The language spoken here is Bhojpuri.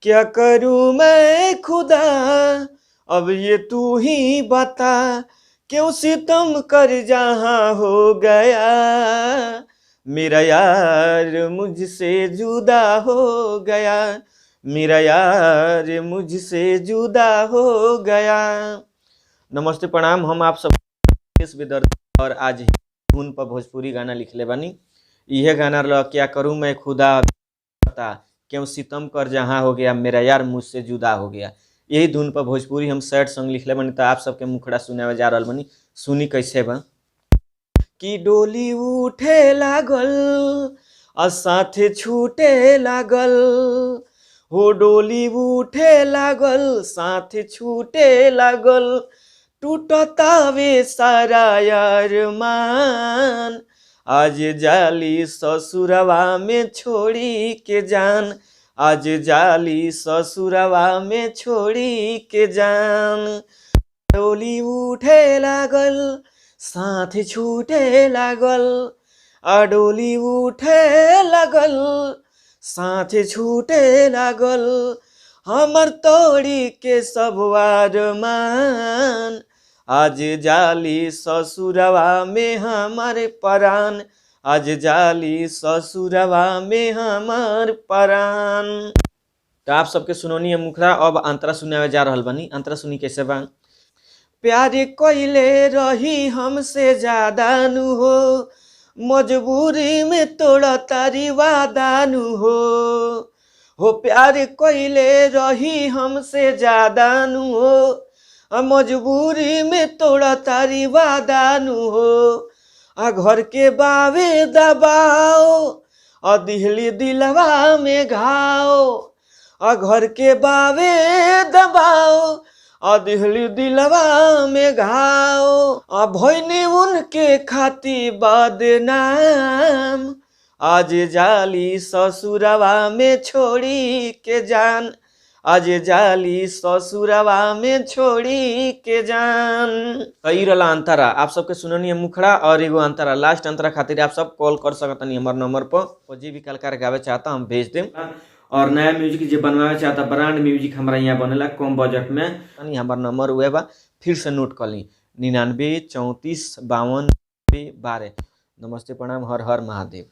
क्या करूँ मैं खुदा, अब ये तू ही बता, क्यों सितम कर जहाँ हो गया, मेरा यार मुझसे जुदा हो गया, मेरा यार मुझसे जुदा हो गया। नमस्ते प्रणाम, हम आप सब विदर्भ और आज ही धुन पर भोजपुरी गाना लिखले बानी। यह गाना रहा क्या करूँ मैं खुदा बता, क्यों सितम कर जहाँ हो गया, मेरा यार मुझसे जुदा हो गया। यही धुन पर भोजपुरी हम सैड सॉन्ग लिखले बानी, तो आप सबके मुखड़ा सुनावे जा रहल बानी। सुनी कैसे बा कि डोली उठे लागल आ साथे छूटे लागल, हो डोली उठे लागल साथे छूटे लागल, टूटतावे सारा यार मान, आज जाली ससुरवा में छोड़ी के जान, आज जाली ससुरवा में छोड़ी के जान। डोली उठे लागल साथ छूटे लागल, डोली उठे लागल साथ छूटे लागल, हमर तोड़ी के सब वार मान, आज जाली ससुरवा में हमारे परान, आज जाली ससुरवा में हमार परान। तो आप सबके सुनोनी है मुखड़ा। अब अंतरा सुनावे जा रहल बानी। अंतरा सुनी कैसे बा। प्यार कइले रही हमसे ज्यादा नु हो, मजबूरी में तोड़ा तारी वादा नु हो प्यार कइले रही हमसे ज्यादा नु हो, मजबूरी में तोड़ा तारी वादा नु हो, घर के बावे दबाओ दिहली दिलवा में घाओ, घर के बावे दबाओ दिहली दिलवा में घाओ, भइनी उनके खाती बदनाम, आज जाली ससुरवा में छोड़ी के जान, आज जाली ससुरवा में छोड़ी के जान। कई रला अंतरा आप सबके सुननी है मुखड़ा। और एगो अंतरा लास्ट अंतरा खातिर आप सब कॉल कर सकतनी हमारे नंबर पर। जी भी कलाकार गावे चाहता हम भेज देम। और नया म्यूजिक जो बनवावे चाहता ब्रांड म्यूजिक हमारा यहाँ बनेला कम बजट में। हमारा नंबर हुए बा, फिर से नोट कर ली 99 34 52 12। नमस्ते प्रणाम, हर हर महादेव।